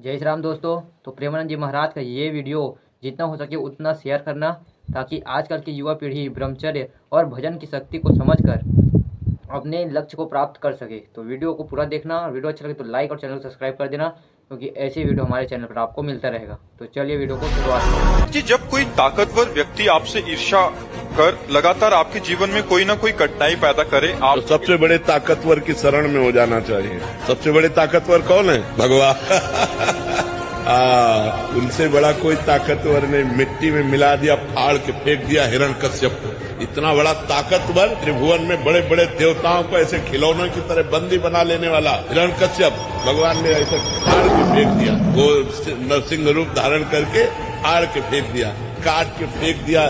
जय श्री राम दोस्तों। तो प्रेमानंद जी महाराज का ये वीडियो जितना हो सके उतना शेयर करना, ताकि आजकल की युवा पीढ़ी ब्रह्मचर्य और भजन की शक्ति को समझकर अपने लक्ष्य को प्राप्त कर सके। तो वीडियो को पूरा देखना, और वीडियो अच्छा लगे तो लाइक और चैनल को सब्सक्राइब कर देना, क्योंकि ऐसे वीडियो हमारे चैनल पर आपको मिलता रहेगा। तो चलिए वीडियो को शुरुआत करें। जी, जब कोई ताकतवर व्यक्ति आपसे ईर्ष्या कर लगातार आपके जीवन में कोई ना कोई कठिनाई पैदा करे, आप तो सबसे बड़े ताकतवर की शरण में हो जाना चाहिए। सबसे बड़े ताकतवर कौन है? भगवान। उनसे बड़ा कोई ताकतवर ने मिट्टी में मिला दिया, फाड़ के फेंक दिया हिरण्यकश्यप को। इतना बड़ा ताकतवर, त्रिभुवन में बड़े बड़े देवताओं को ऐसे खिलौनों की तरह बंदी बना लेने वाला हिरण्यकश्यप, भगवान ने ऐसे फाड़ के फेंक दिया। वो नरसिंह रूप धारण करके फाड़ के फेंक दिया, काट के फेंक दिया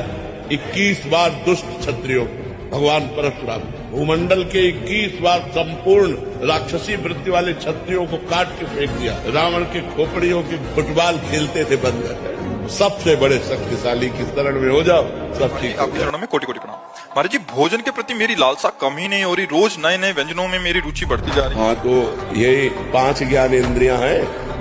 21 बार दुष्ट क्षत्रियों को। भगवान परशुराम भूमंडल के 21 बार संपूर्ण राक्षसी वृत्ति वाले क्षत्रियों को काट के फेंक दिया। रावण के खोपड़ियों के फुटबॉल खेलते थे बंदर। सबसे बड़े शक्तिशाली की शरण में हो जाओ, सब ठीक। आपके चरणों में कोटि कोटि प्रणाम। महाराज जी, भोजन के प्रति मेरी लालसा कम ही नहीं हो रही, रोज नए नए व्यंजनों में मेरी रुचि बढ़ती जा रही है। हाँ, तो ये 5 ज्ञान इंद्रियां हैं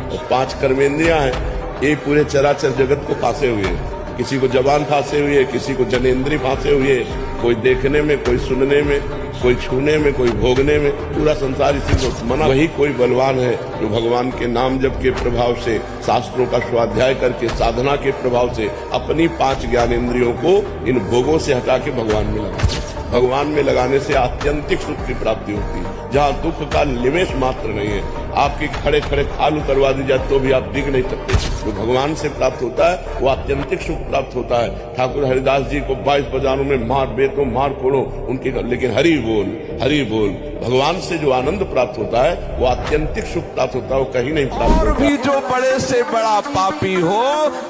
और 5 कर्मेंद्रियां हैं। ये पूरे चराचर जगत को फांसे हुए हैं। किसी को जबान फांसे हुई है, किसी को जनेन्द्रिय फांसे हुई है, कोई देखने में, कोई सुनने में, कोई छूने में, कोई भोगने में। पूरा संसार इसी को मना। वही कोई बलवान है जो भगवान के नाम जप के प्रभाव से, शास्त्रों का स्वाध्याय करके, साधना के प्रभाव से अपनी 5 ज्ञानेंद्रियों को इन भोगों से हटा के भगवान में लगाते हैं। भगवान में लगाने से आत्यंतिक सुख की प्राप्ति होती है, जहाँ दुख का निवेश मात्र नहीं है। आपके खड़े खड़े खाल उतरवा दी जाए तो भी आप दिख नहीं सकते। जो भगवान से प्राप्त होता है वो आत्यंतिक सुख प्राप्त होता है। ठाकुर हरिदास जी को 22 बाजारों में मार बेटो मार कोड़ो उनके, लेकिन हरि बोल हरि बोल। भगवान से जो आनंद प्राप्त होता है वो आत्यंतिक सुख प्राप्त होता है, वो कहीं नहीं प्राप्त होता। और भी जो बड़े से बड़ा पापी हो,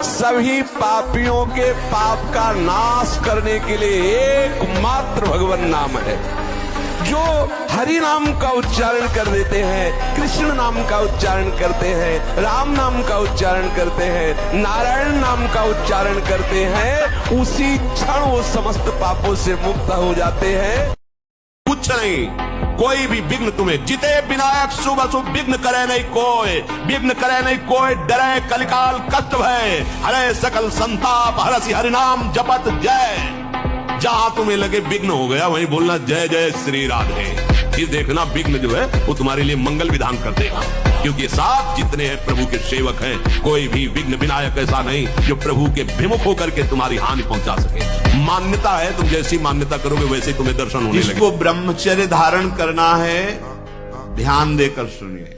सभी पापियों के पाप का नाश करने के लिए एकमात्र भगवान नाम है। जो हरि नाम का उच्चारण कर देते हैं, कृष्ण नाम का उच्चारण करते हैं, राम नाम का उच्चारण करते हैं, नारायण नाम का उच्चारण करते हैं, उसी क्षण वो समस्त पापों से मुक्त हो जाते हैं। कुछ नहीं, कोई भी विघ्न तुम्हें जिते विनायक शुभ अशुभ विघ्न करे नहीं कोई, विघ्न करे नहीं कोई, डरे कलिकाल कष्ट भय, हरे सकल संताप हरसि हरिनाम जपत जय। जहां तुम्हें लगे विघ्न हो गया वहीं बोलना जय जय श्री राधे। फिर देखना विघ्न जो है वो तुम्हारे लिए मंगल विधान कर देगा, क्योंकि साथ जितने हैं प्रभु के सेवक हैं, कोई भी विघ्न विनायक ऐसा नहीं जो प्रभु के विमुख होकर के तुम्हारी हानि पहुंचा सके। मान्यता है, तुम जैसी मान्यता करोगे वैसे तुम्हें दर्शन होने लगे। इसको ब्रह्मचर्य धारण करना है, ध्यान देकर सुनिए।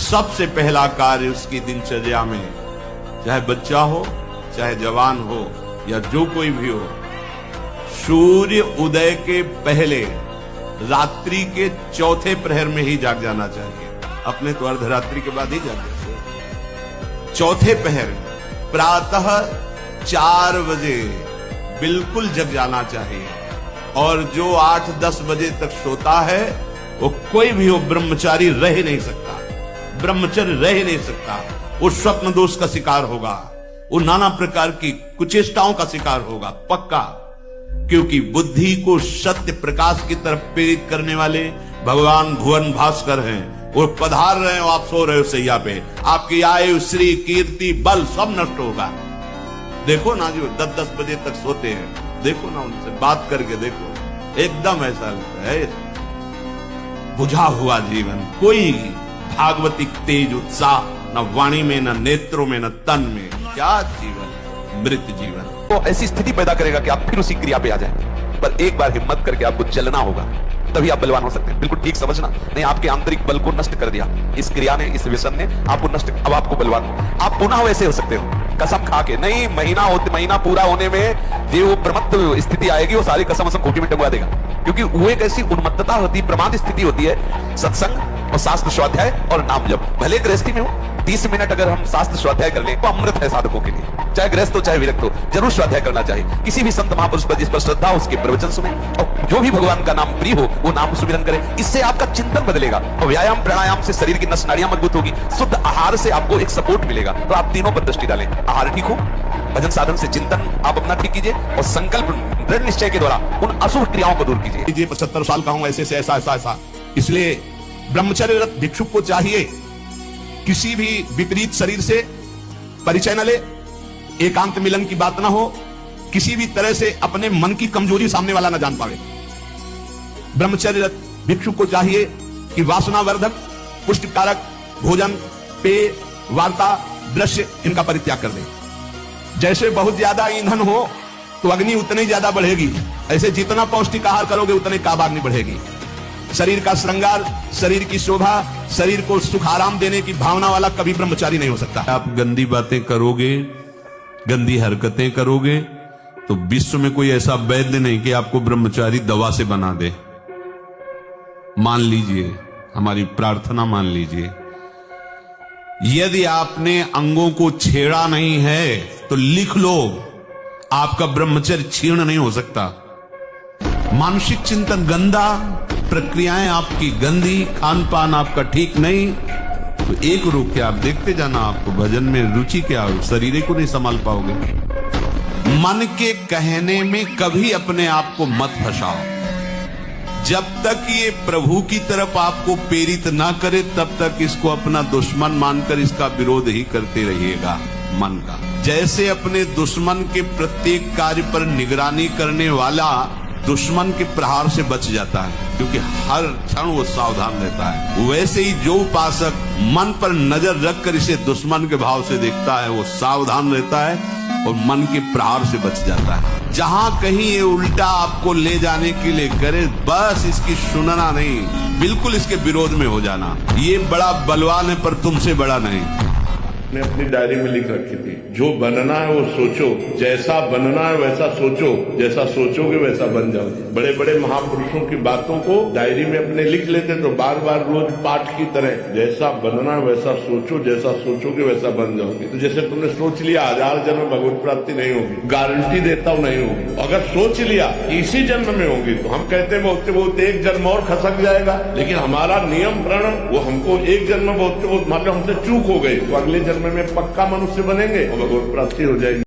सबसे पहला कार्य उसकी दिनचर्या में, चाहे बच्चा हो चाहे जवान हो या जो कोई भी हो, सूर्य उदय के पहले रात्रि के चौथे प्रहर में ही जाग जाना चाहिए। अपने तो अर्धरात्रि के बाद ही जाग जाते। चौथे पहर प्रातः 4 बजे बिल्कुल जग जाना चाहिए। और जो 8-10 बजे तक सोता है वो कोई भी हो, ब्रह्मचारी रह नहीं सकता, ब्रह्मचर्य रह नहीं सकता। वो स्वप्न दोष का शिकार होगा, वो नाना प्रकार की कुचेष्टाओं का शिकार होगा पक्का। क्योंकि बुद्धि को सत्य प्रकाश की तरफ प्रेरित करने वाले भगवान भुवन भास्कर हैं। वो पधार रहे हो, आप सो रहे हो सैया पे, आपकी आयु श्री कीर्ति बल सब नष्ट होगा। देखो ना जो 10-10 बजे तक सोते हैं, देखो ना उनसे बात करके देखो, एकदम ऐसा लगता है बुझा हुआ जीवन, कोई भागवतिक तेज उत्साह न वाणी में, न नेत्रों में, न तन में। क्या जीवन, मृत जीवन। वो ऐसी स्थिति पैदा करेगा कि आप फिर उसी क्रिया पे आ जाए। पर एक बार हिम्मत करके आपको चलना होगा, तभी आप बलवान हो सकते हैं। बिल्कुल ठीक समझना, नहीं आपके आंतरिक बल को नष्ट कर दिया इस क्रिया ने, इस व्यसन ने आपको नष्ट। अब आपको बलवान हो, आप पुनः वैसे हो सकते हो कसम खा के। नहीं, महीना पूरा होने में जो प्रमत्त स्थिति आएगी वो सारी कसम खूंटी में टंगवा देगा, क्योंकि वो एक ऐसी उन्मत्तता होती है, प्रमाद स्थिति होती है। सत्संग और शास्त्र स्वाध्याय और नाम जप, भले गृहस्थी में हो 30 मिनट अगर हम शास्त्र स्वाध्याय कर लें तो अमृत है साधकों के लिए। चाहे गृहस्थ हो चाहे विरक्त हो, जरूर स्वाध्याय करना चाहिए। किसी भी संत महापुरुष पर जिस पर श्रद्धा हो उसके प्रवचन सुने, और जो भी भगवान का नाम प्रिय हो वो नाम सुमिरन करे। इससे आपका चिंतन बदलेगा, और व्यायाम प्राणायाम से शरीर की नस नाड़ियां मजबूत होगी। शुद्ध आहार से आपको एक सपोर्ट मिलेगा। तो आप तीनों पर दृष्टि डालें, आहार ठीक हो, भजन साधन से चिंतन आप अपना ठीक कीजिए, और संकल्प दृढ़ निश्चय के द्वारा उन अशुभ क्रियाओं को दूर कीजिए। 75 साल का हूं, ऐसे से ऐसा ऐसा ऐसा। इसलिए ब्रह्मचर्य भिक्षुक को चाहिए किसी भी विपरीत शरीर से परिचय न ले, एकांत मिलन की बात ना हो, किसी भी तरह से अपने मन की कमजोरी सामने वाला ना जान पावे। ब्रह्मचर्य भिक्षु को चाहिए कि वासनावर्धक, पुष्टिकारक भोजन, पेय, वार्ता, दृश्य इनका परित्याग कर दे। जैसे बहुत ज्यादा ईंधन हो तो अग्नि उतनी ज्यादा बढ़ेगी, ऐसे जितना पौष्टिक आहार करोगे उतने काबाग्नि बढ़ेगी। शरीर का श्रृंगार, शरीर की शोभा, शरीर को सुख आराम देने की भावना वाला कभी ब्रह्मचारी नहीं हो सकता। आप गंदी बातें करोगे, गंदी हरकतें करोगे तो विश्व में कोई ऐसा वैद्य नहीं कि आपको ब्रह्मचारी दवा से बना दे। मान लीजिए, हमारी प्रार्थना मान लीजिए, यदि आपने अंगों को छेड़ा नहीं है तो लिख लो, आपका ब्रह्मचर्य क्षीण नहीं हो सकता। मानसिक चिंतन गंदा, प्रक्रियाएं आपकी गंदी, खान पान आपका ठीक नहीं, तो एक रोक के आप देखते जाना, आपको भजन में रुचि क्या हो, शरीर को नहीं संभाल पाओगे। मन के कहने में कभी अपने आप को मत फंसाओ। जब तक ये प्रभु की तरफ आपको प्रेरित ना करे तब तक इसको अपना दुश्मन मानकर इसका विरोध ही करते रहिएगा। मन का जैसे अपने दुश्मन के प्रत्येक कार्य पर निगरानी करने वाला दुश्मन के प्रहार से बच जाता है, क्योंकि हर क्षण वो सावधान रहता है, वैसे ही जो उपासक मन पर नजर रखकर इसे दुश्मन के भाव से देखता है वो सावधान रहता है और मन के प्रहार से बच जाता है। जहां कहीं ये उल्टा आपको ले जाने के लिए करे, बस इसकी सुनना नहीं, बिल्कुल इसके विरोध में हो जाना। ये बड़ा बलवान है पर तुमसे बड़ा नहीं। ने अपनी डायरी में लिख रखी थी, जो बनना है वो सोचो, जैसा बनना है वैसा सोचो, जैसा सोचोगे वैसा बन जाओगे। बड़े बड़े महापुरुषों की बातों को डायरी में अपने लिख लेते तो बार बार रोज पाठ की तरह, जैसा बनना है वैसा सोचो, जैसा सोचोगे वैसा बन जाओगे। तो जैसे तुमने सोच लिया 1000 जन्म भगवत प्राप्ति नहीं होगी, गारंटी देता हूं नहीं होगी। अगर सोच लिया इसी जन्म में होगी तो हम कहते हैं बहुत बहुत एक जन्म और खसक जाएगा, लेकिन हमारा नियम प्रण वो हमको एक जन्म बहुत मान लो हमसे चूक हो गई तो अगले जन्म में पक्का मनुष्य बनेंगे और भगवत प्राप्ति हो जाएगी।